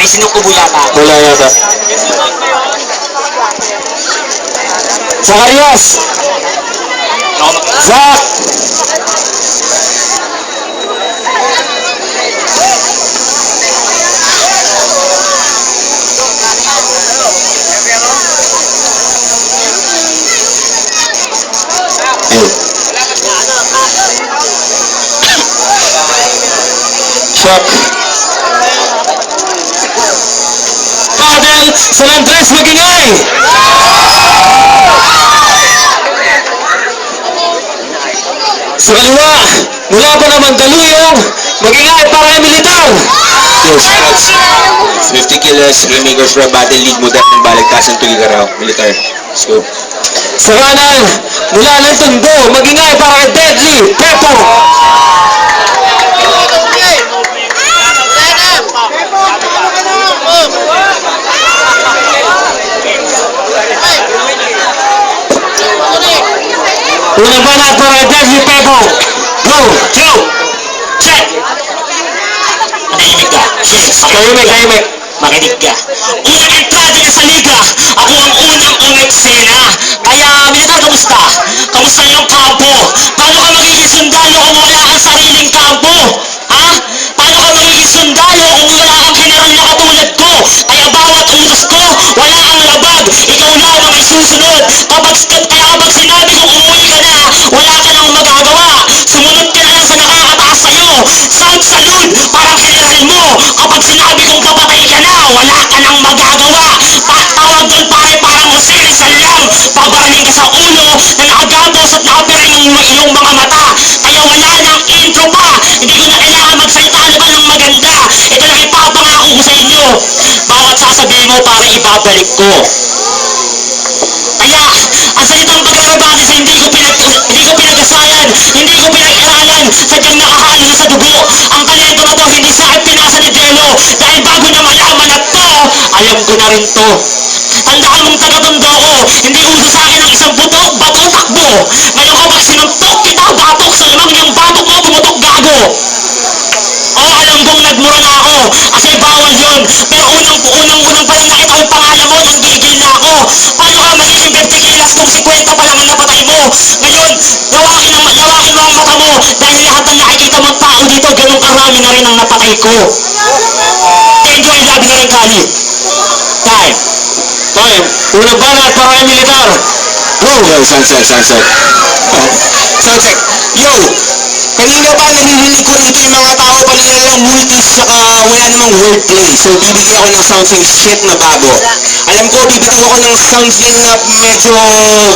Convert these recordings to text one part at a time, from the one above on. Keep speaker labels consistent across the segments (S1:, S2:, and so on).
S1: May sinukubo yata.
S2: Wala yata. Zacarias! Zach! Shot. Padel, San Andres Magingay! Sa kaliwa, mula pa naman Daluyong, Magingay para kay Militar!
S3: Yes, that's 50 kilos, Rainmakers from Battle League Mudat ng Balagtasan Tuligaraw, Militar. Let's go.
S2: Sa kanan, mula ng Tondo, Magingay para kay Deadly, Pepo! Unang banat para kay Deadly, Pepo! Go!
S1: Two! Check! Tahimik ka. Yes.
S2: Tahimik.
S1: Makinig ka. Unang entrada niya sa liga, ako ang unang umeksena. Kaya, Militar, kamusta? Kamusta yung kampo? Paano ka magiging sundalo kung wala kang sariling kampo? Ha? Paano ka magiging sundalo kung wala kang general na katulad ko? Kaya bawat utos ko, wala kang labag. Ikaw lang ang isusunod. Kaya kapag sinabi kong umuwi ka na, wala ka nang magagawa. Sumunod ka na lang sa nakakataas sa'yo. Sound salute, parang general mo. Kapag sinabi kong papatay ka na, wala ka nang magagawa. Tawag doon pare, parang Jose Rizal lang. Babarangin ka sa ulo na nakagapos at nakapira yung iyong mga mata. Kaya wala nang intro pa. Hindi ko na kailangan magsalita na ba ng maganda. Ito lang ipapangako ko sa inyo. Bawat sasabihin mo, pare, ibabalik ko. Kaya, ang salitang pagkakabatis hindi ko pinagasayan, hindi ko pinag-aralan, sadyang nakahalo na sa dugo. Ang talento na to hindi sa akin pinasa ni Delo, dahil bago na malaman na to, alam ko na rin to. Tandaan mong taga-tondo ko, hindi uso sa akin ang isang bato, takbo. Ngayon kapag sinuntok kita, batok sa lamang niyang batok mo, pumutok gago. Oo, alam kong nagmura na ako, kasi bawal yun. Pero unang pa lang nakita ko yung pangalan mo, nanggigil na ako. Paano ka magiging 50 kilos kung 50 pa lang ang napatay mo? Ngayon, lawakin mo ang mata mo, dahil lahat ng nakikita mong tao dito, ganun karami na rin ang napatay ko. Thank you, I love you na rin, Kali. Time.
S2: Time. Unang banat para kay Militar! Go!
S3: Yo, sunset. Sunset. Yo! Kanina pa naririnig ko rito yung mga tao panila lang multis saka wala namang wordplay. So bibigyan ako ng something shit na bago. Alam ko bibigyan ako ng something na medyo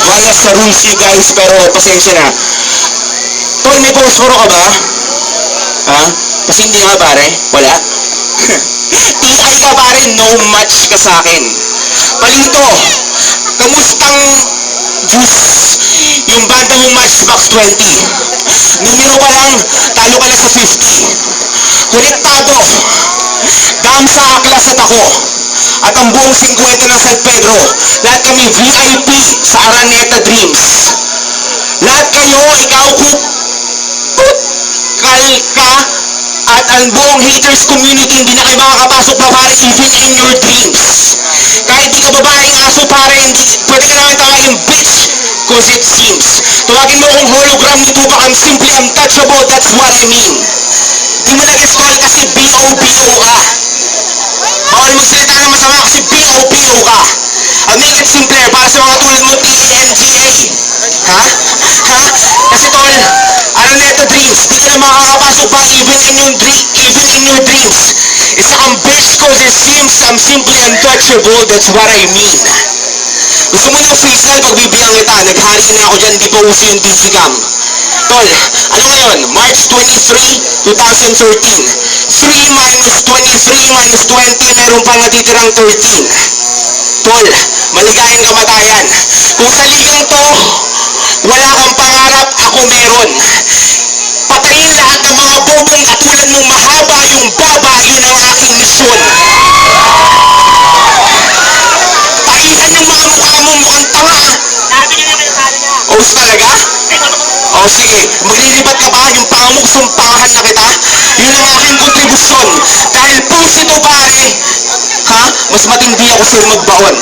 S3: bias sa rules you guys pero pasensya na. Tol, may post-foro ka ba? Ha? Kasi hindi nga pare? Wala? TI ka pare, no match ka sa akin. Palito, kamustang juice yung banda mong Matchbox 20? Numero pa lang, talo ka na sa 50. Konektado, dam sa aklas at ako. At ang buong 50 ng San Pedro, lahat kami VIP sa Araneta Dreams. Lahat kayo, ikaw, Kalka, at ang buong haters community, hindi na kayo makakapasok na pare even in your dreams. Kahit di ka babaeng aso pare, pwede ka namin tawagin bitch, cause it seems. Tawagin mo akong hologram ni Tupac, I'm simply untouchable, that's what I mean. Di mo nag-guess call kasi B.O.B.O. ka. Bawal magsalita ng masama kasi B.O.B.O. ka. I'll make it simpler para sa mga tulad mo T.A.N.G.A. Ha? Ha? Kasi tol, Araneta Dreams, di ka na makakapasok pa even in your dreams. Isa kang bitch cause it seems I'm simply untouchable, that's what I mean. Gusto mo ng freestyle, pagbibigyan kita, naghari na ako dyan, di pa uso yung digicam. Tol, ano ngayon? March 23, 2013. 3 minus 23 minus 20, meron pang natitirang 13. Tol, maligayang kamatayan. Kung sa ligang to, wala kang pangarap, ako meron. Patayin lahat ng mga bobong katulad mong mahaba yung baba, yun ang aking misyon. Taihan yung mga mukha mo, mukhang tanga. Os talaga? O sige, maglilipat ka ba? Yung pangamuksong pangahan na kita? Yun ang aking kontribusyon. Dahil puso ito pare, mas matindi ako sa'yo magbaon.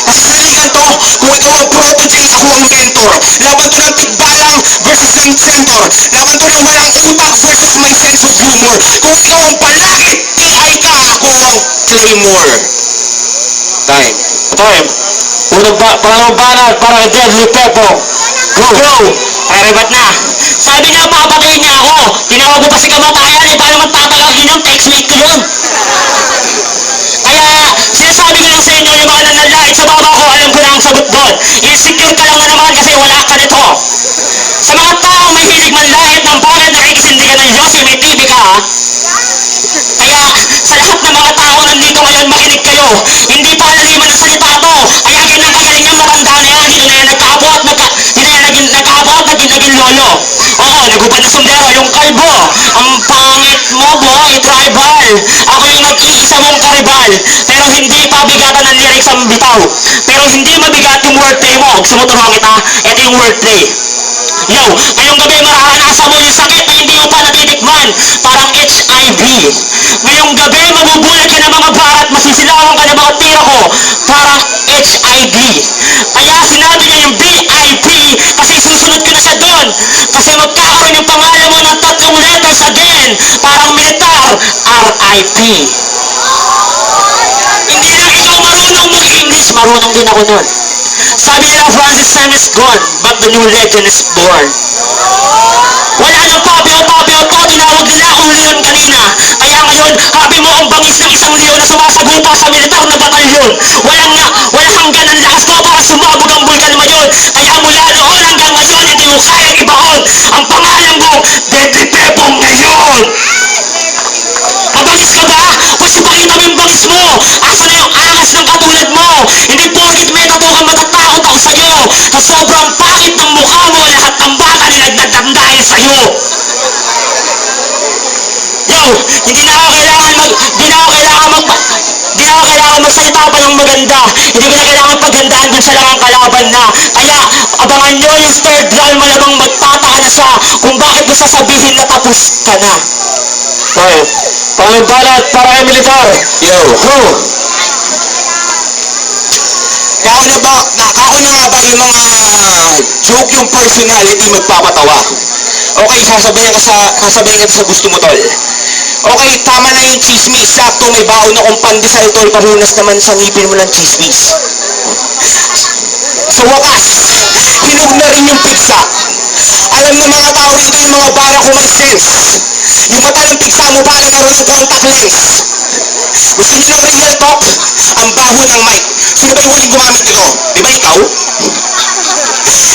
S3: Kasi sa ligan to, kung ikaw ang protege, ako ang mentor. Laban to ng tikbalang versus ng center. Laban to ng walang utak versus my sense of humor. Kung ikaw ang balakid, TI ka, ako ang Claymore. Time.
S2: Time. Pangalawang banat para kay Deadly Pepo.
S1: Go! Rebat na. Sabi niya, papatayin niya ako. Tinawag mo pa si kamatayan, eh, paano magtatagagin yun? Textmate ko yun. Kaya, sinasabi ko lang sa inyo, yung mga nanlalait sa baba ko, alam ko na ang sagot doon. Insecure ka lang na naman kasi wala ka nito. Sa mga taong may hilig manlait ng bakit nakikisindi ka ng Diyos, eh, may TV ka, ha? Kaya, sa lahat ng mga tao nandito ngayon, makinig kayo. Hindi palaliman ang salita to. Kaya kinakagaling ang matanda na yan. Hindi na yan nagkaapo at naging lolo. Oo, nagubad na sundero, yung kalbo. Ang pangit mo, boy, tribal. Ako yung nag-iisa mong karibal. Pero hindi pabigatan ng lyrics ang bitaw. Pero hindi mabigat yung wordplay mo. Gusto mo turuan kita? Ito yung wordplay. Yo, ngayong gabi mararanasan mo yung sakit na hindi mo pa natitikman. Parang HIV. Ngayong gabi mabubulag ka ng mga barat, masisilawan ka ng mga tira ko. Parang HIV. Kaya sinabi niya yung BIP kasi susunod ko na siya doon. Kasi magkakaroon yung pangalan mo ng 3 letters again. Parang militar, RIP. Hindi lang ikaw marunong mag-English, marunong din ako nun. Sabi nila, Francis time is gone, but the new legend is born. Wala nang papyo-papyo to, tinawag nila akong leon kanina. Kaya ngayon, habi mo ang bangis ng isang leon na sumasagupa sa militar na batalyon. Walang hanggan ang lakas ko para sumabog ang bulkan mayon. Kaya mula noon hanggang ngayon, hindi mo kayang ibaon ang pangalan mo, Deadly Pepo ngayon. Mabangis ka ba? Pwes ipakita mo yung bangis mo. Asa na yung angas ng katulad mo? Hindi porkit may tattoo ka matatakot ako sa'yo. Sa sobrang pangit ng mukha mo, lahat ng baka nilagdagdag dahil sa'yo. Yo, hindi na ako kailangan magsalita pa ng maganda. Hindi ko na kailangan paggandaan dun sa lang ang kalaban na. Kaya, abangan nyo yung third round, malamang magtataka na siya kung bakit mo sasabihin na tapos ka na.
S2: Time. Pangalawang banat para kay militar.
S3: Yo.
S2: Go!
S3: Kauna nga ba yung mga joke yung personality magpapatawa? Okay, sasabihin ka sa gusto mo, tol. Okay, tama na yung chismis. Sakto, may baon akong pandesal, tol. Pahunas naman sa ngipin mo ng chismis. Sa wakas, hinog na rin yung pizza. Alam ng mga tao rito yung mga bara ko may sense. Yung mata ng pizza mo para naroon ng contact lens. Gusto niyo ng real talk? Ang baho ng mic. Sino ba yung huling gumamit nito? Di ba ikaw?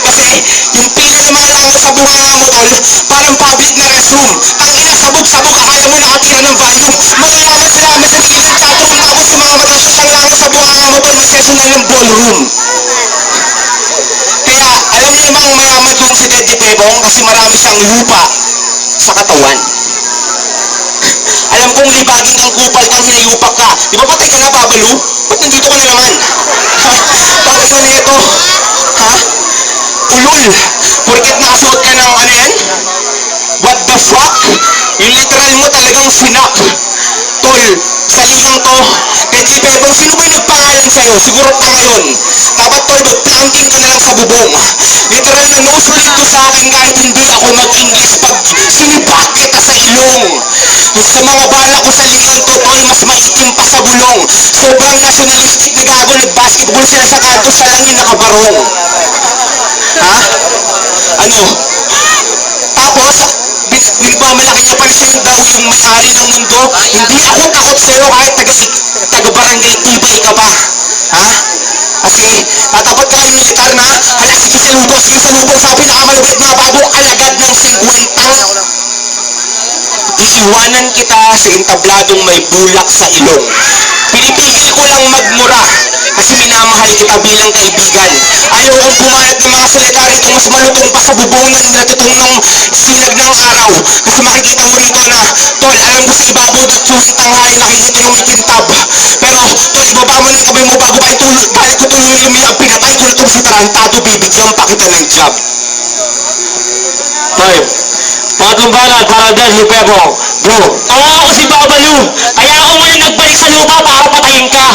S3: Kasi yung pila ng mga langaw sa bunganga mo, tol, parang public na restroom. Ang ina, sabog-sabog, akala mo nakatira ng volume. Mayayaman sila kami sa gilid ng chatroom. Tapos yung mga matatapos ng langaw sa bunganga mo, tol, may session na ng ballroom. Kaya, alam niyo namang mayaman tong si Deadly Pepong kasi marami siyang lupa sa katawan. Alam kong libagin kang kupal kang hinayupak ka. Di ba patay ka na, Babalu? Ba't nandito ka na naman? Bakit na nito? Ha? Ulul. Porket nakasuot ka ng ano yan? What the fuck? Yung literal mo talagang sinak. Tol, sa ligang to, Deadly Pepong, sino ba yung nagpangalan sa'yo? Siguro ka ngayon. Dapat tol, mag-planting ka na lang sa bubong. Literal na no sulit to sa akin kahit hindi ako mag-English pag sinibak kita sa ilong. Sa mga bala ko sa ligang to, tol, mas maitim pa sa bulong. Sobrang nationalistic na gago, nag-basketball sila sa kanto, siya lang yung nakabarong. Ha? Ano? Tapos, pinagmamalaki niya pa na siya daw yung may-ari ng mundo. Hindi ako takot sa'yo kahit taga-barangay tibay ka pa. Ha? Kasi, tatapat ka kay militar na, hala, sige salubong sa pinakamalupit na bagong alagad ng 50. Iiwanan kita sa entabladong may bulak sa ilong. Pinipigil ko lang magmura kasi minamahal kita bilang kaibigan. Ayaw kong pumayat ng mga salita rito mas malutong pa sa bubong na natutong ng sinag ng araw. Kasi makikita mo rito na, tol, alam ko sa ibabaw at sulit tanghali nakikita yung mikintab. Pero, tol, ibaba mo ng kamay mo bago balik ko tuloy lumiyang pinatay ko nitong si Tarantado, bibigyan pa kita ng job.
S2: Time. Pangatlong banat para Deadly Pepo. Go!
S1: Oo, ako si Babalu. Kaya ako ngayon nagbalik sa lupa para patayin ka.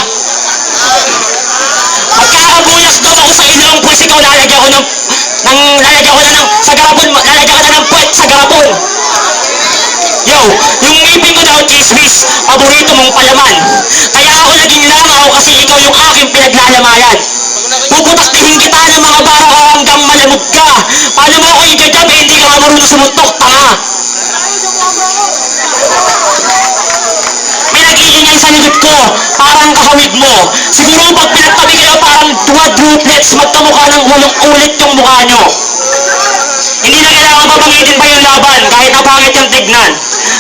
S1: araw. Yung ngipin ko daw, chismis, paborito mong palaman. Kaya ako naging langaw kasi ikaw yung aking pinaglalamayan. Puputaktihin kita ng mga baro hanggang malamog ka. Paano mo ako i-judge, hindi ka nga marunong sumuntok, tanga. May nag-iingay sa likod ko, parang kahawig mo. Siguro pag pinagtabi kayo parang duwa-duplets, magkamukha ng 8 ulit yung mukha nyo. Hindi na kailangan pabangitin pa yung laban, kahit napangit yung tignan.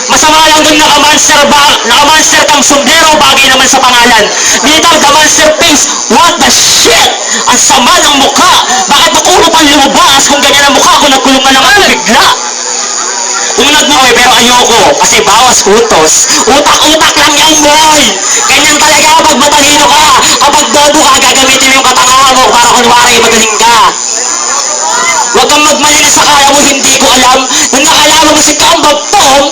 S1: Masama lang dun naka-monster kang sombrero, bagay naman sa pangalan. Militar the monster face, what the shit? Ang sama ng mukha. Bakit puro pang lumabas kung ganyan ang mukha ko, nagkulong na naman bigla? Unad mo eh, pero ayoko. Kasi bawas utos. Utak-utak lang yan, boy. Ganyan talaga kapag matalino ka. Kapag bobo ka, gagamitin mo yung katangahan mo para kunwari magaling ka. Huwag kang magmalina sa kaya mo, hindi ko alam. Nung nakalaman mo si Combo Tom,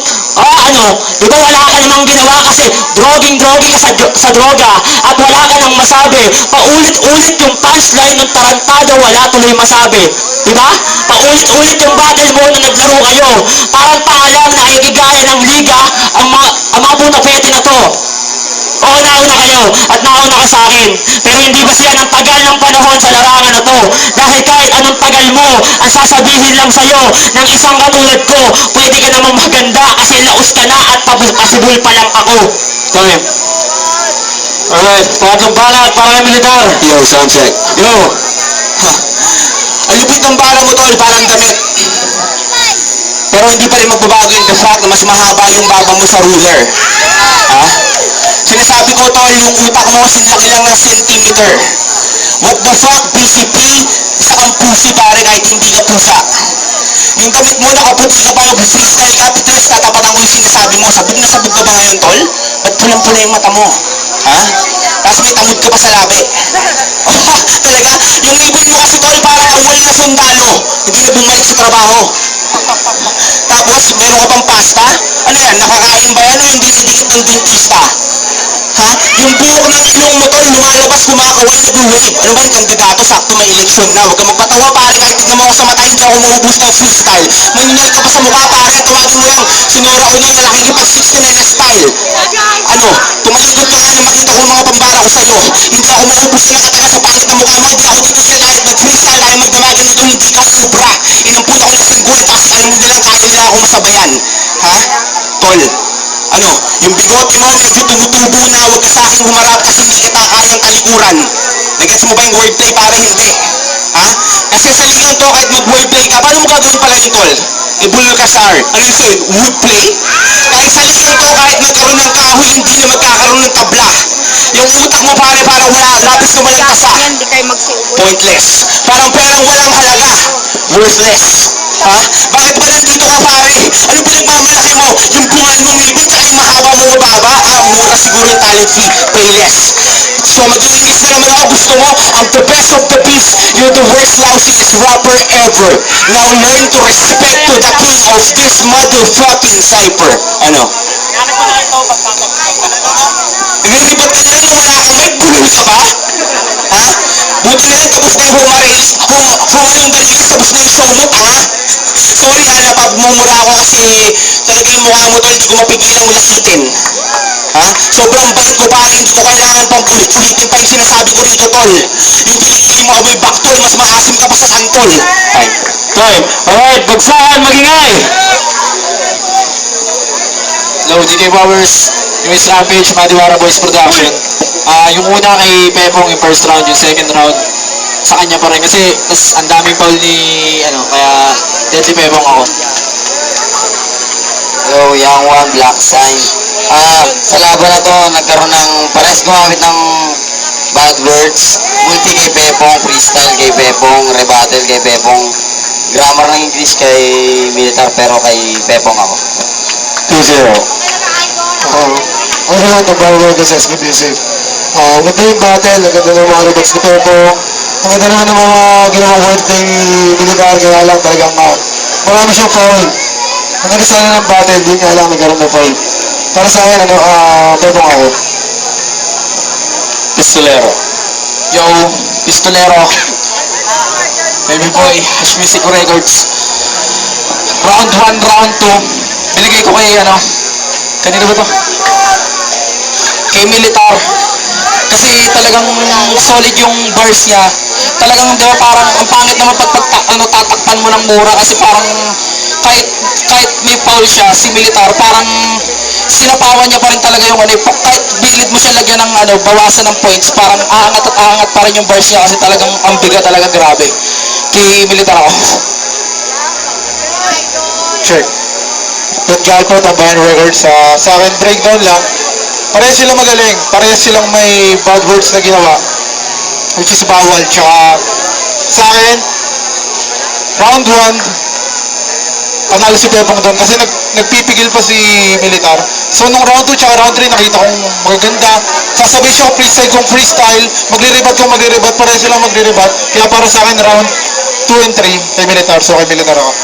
S1: di ba wala ka namang ginawa kasi droging-drogi ka sa droga at wala ka nang masabi. Paulit-ulit yung punchline ng tarantado, wala tuloy masabi. Di ba? Paulit-ulit yung battle mo na naglaro kayo. Parang paalam na ikigaya ng liga ang mga putapete na to. Oo, nauna kayo at nauna ka sa akin. Pero hindi ba siya ng tagal ng panahon sa larangan na to? Dahil kahit anong tagal mo, ang sasabihin lang sa'yo ng isang katulad ko, pwede ka namang maganda kasi laos ka na at pasibul pa lang ako.
S2: Time. Alright, pangatlong bala at para kay militar.
S3: Yo, sound check.
S2: Yo.
S3: Ang lupit ng bala mo, tol, parang damit. Pero hindi pa rin magbabago yung the fact na mas mahaba yung baba mo sa ruler. Ha? Sinasabi ko, tol, yung utak mo sinlaki lang ng centimeter. What the fuck, PCP? Isa kang pussy, pare, kahit hindi ka pusa. Yung damit mo, nakaputi ka pa, mag-freestyle ka, tapos tatapatan mo yung sinasabi mo. Sabog na sabog ka ba ngayon, tol? Ba't pulang-pula yung mata mo? Ha? Tapos may tamod ka pa sa labi. Talaga? Yung ngipin mo kasi, tol, parang awal na sundalo. Hindi na bumalik sa trabaho. Tapos, meron ka pang pasta? Ano yan? Nakakain ba yan o yung dinidikit ng dentista? Ha? Yung buhok ng ilong mo, tol, lumalabas, kumakaway, nag-wave. Ano ba yung kandidato? Sakto may eleksyon na. Huwag kang magpatawa, pare. Kahit tignan mo ako sa mata, hindi ako maubos ng freestyle. Manunyal ka pa sa mukha, pare. Tawagin mo yung Sonora Uno na nakikipag-69 na style. Ano? Tumalikod ka nga na makita ko yung mga pambara ko sa'yo. Hindi ako maubos na nakataka sa pangit ng mukha mo. Hindi ako titigil kahit mag-freestyle. Ayaw magdamagan na doon, hindi ka ubra. Inampun ako ng singguan, tapos alam mo nilang kaya nila ako masabayan. Ha? Tol, ano, yung bigote mo medyo tumutubo na, huwag ka sa akin humarap kasi hindi kita kayang talikuran. Nagets mo ba yung wordplay? Para hindi. Ha? Kasi sa ligang to, kahit mag-wordplay ka, paano mo gagawin pala yun, tol? Ibulkasar. Ano yun sa'yo? Woodplay? Kahit sa ligang to, kahit magkaroon ng kahoy, hindi na magkakaroon ng tabla. Yung utak mo, pare, parang wala, lapis na walang tasa. Pointless. Parang perang walang halaga. Worthless. Ha? Bakit ba nandito ka, pare? Ano pinagmamalaki mo? Yung bungal mong ngipin tsaka yung mahaba mong mababa? Mura siguro yung talent fee. Pay less. So mag-iingis na naman ako. Gusto mo? I'm the best of the beast. You're the worst lousiest rapper ever. Now learn to respect to the king of this motherfucking cypher. Ano? Nililipat ka na rin nung wala kang mic. Bulol ka ba? Ha? Buti na lang tapos na yung humarilis. Yung dalilis, tapos na yung show mo, tanga. Sorry ha, napagmumura ako kasi talaga yung mukha mo, tol, hindi ko mapigilang lasitin. Ha? Sobrang bait ko, pare, hindi ko kailangan pang ulit-ulitin pa yung sinasabi ko rito, tol. Yung kilikili mo amoy baktol, mas maasim ka pa sa santol. Time.
S2: Time. Alright, bagsakan, magingay. Hello, DK Powers, US Rampage, Madiwara Boys Production. Yung una kay Pepong, yung first round, yung second round, sa kanya pa rin kasi mas ang daming foul ni, kaya deadly Pepong ako.
S4: Hello, Young One, Black Sign. Sa laban na to, nagkaroon ng pares gumamit ng bad words. Multi kay Pepong, freestyle kay Pepong, rebuttal kay Pepong. Grammar ng English kay Militar pero kay Pepong ako.
S2: 2-0.
S5: Ano lang itong bawal ka sa SKBC? Ganda yung battle, ang ganda ng mga records ni Pepo. Ang ganda naman ng mga ginawang wordplay ni Militar, kaya lang talagang marami siyang foul. Ang ganda sana ng battle, di nga lang nagkaroon ng foul. Para sa akin, Pepong ako.
S2: Pistolero.
S3: Yo, Pistolero. Baby boy, Hash Music Records. Round 1, round 2.
S2: binigay ko kay kanino ba to? Kay Militar. Kasi talagang solid yung bars niya. Talagang di ba parang ang pangit naman tatakpan mo ng mura kasi parang kahit may foul siya, si Militar parang sinapawan niya pa rin talaga yung kahit bilid mo siya lagyan ng bawasan ng points, parang aangat at aangat pa rin yung bars niya kasi talagang ang biga talaga, grabe. Kay Militar ako.
S5: Check. Don Galpo, Tambayan Records. Sa akin, breakdown lang. Parehas silang magaling. Parehas silang may bad words na ginawa. Which is bawal. Tsaka sa akin, round 1, panalo si Pepong doon kasi nagpipigil pa si Militar. So nung round 2 tsaka round 3 nakita kong magaganda. Sasabihin siya freestyle kung freestyle, magliribat kung magliribat, parehas silang magliribat. Kaya para sa akin round 2 and 3 kay Militar. So kay Militar ako.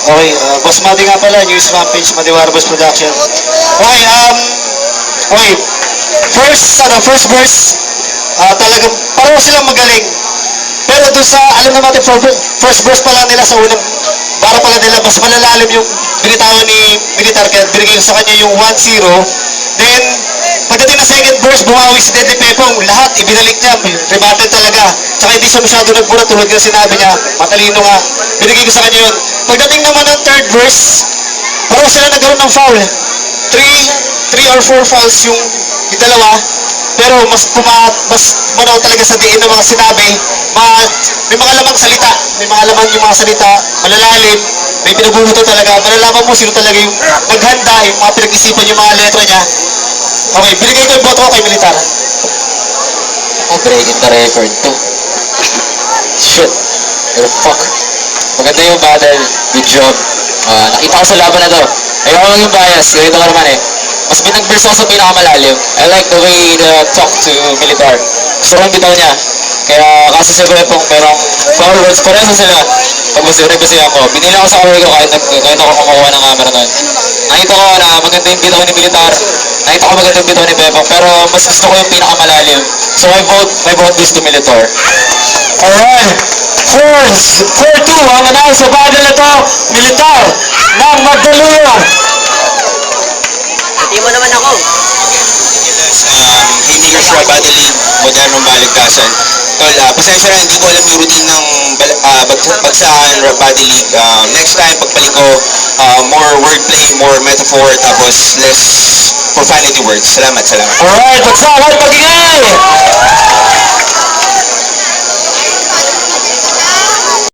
S2: Okay, Boss Mati nga pala, News Rampage, Madiwara Boss Production. Okay, first verse, talagang pareho silang magaling. Pero doon sa, alam naman natin, first verse pa lang nila sa unang bara pa lang nila, mas malalalim yung binitawan ni Militar, kaya binigay ko sa kanya yung 1-0. Then, pagdating na second verse, bumawi si Deadly Pepong, lahat ibinalik niya, rebuttal talaga. Tsaka hindi siya masyado nagmura, tulad ng sinabi niya, matalino nga, binigay ko sa kanya yun. Pagdating naman ng third verse, pareho sila nagkaroon ng foul. 3 or 4 fouls yung dalawa, pero mas manaw talaga sa diin ng mga sinabi. May mga lamang salita, may mga lamang yung mga salita, malalalim, may pinabubuto talaga, malalaman mo sino talaga yung naghanda, yung mga pinag-isipan yung mga letra niya. Okay, binigay ko yung boto ko kay Militar.
S4: Breaking the record to. Shit. You're fuck. Maganda yung battle. Good job. Nakita ko sa laban na to. Ayoko lang yung bias. Ganito ko naman eh. Mas binag-verse ako sa pinakamalalim. I like the way the talk to Militar. Gusto ko yung bitaw niya. Kaya kasi sa Pepong merong foul words. Pareho sila. Pag nag-basihan ko. Binila ko sa kamay ko kahit ako kumukuha ng camera nun. Nakita ko na maganda yung bitaw ni Militar. Nakita ko maganda yung bitaw ni Pepong. Pero mas gusto ko yung pinakamalalim. So my vote is to Militar.
S2: Alright, 4-2 ang nanalo sa battle na to, Militar ng Magdaluyong.
S4: Hindi mo naman ako.
S3: Haymakers Rap Battle League, modernong baligtasan. Tol, pasensya na, hindi ko alam yung routine ng bagsahan Rap Battle League. Next time, pagbalik ko, more wordplay, more metaphor, tapos less profanity words. Salamat.
S2: Alright, pagsakan, pag-ingay!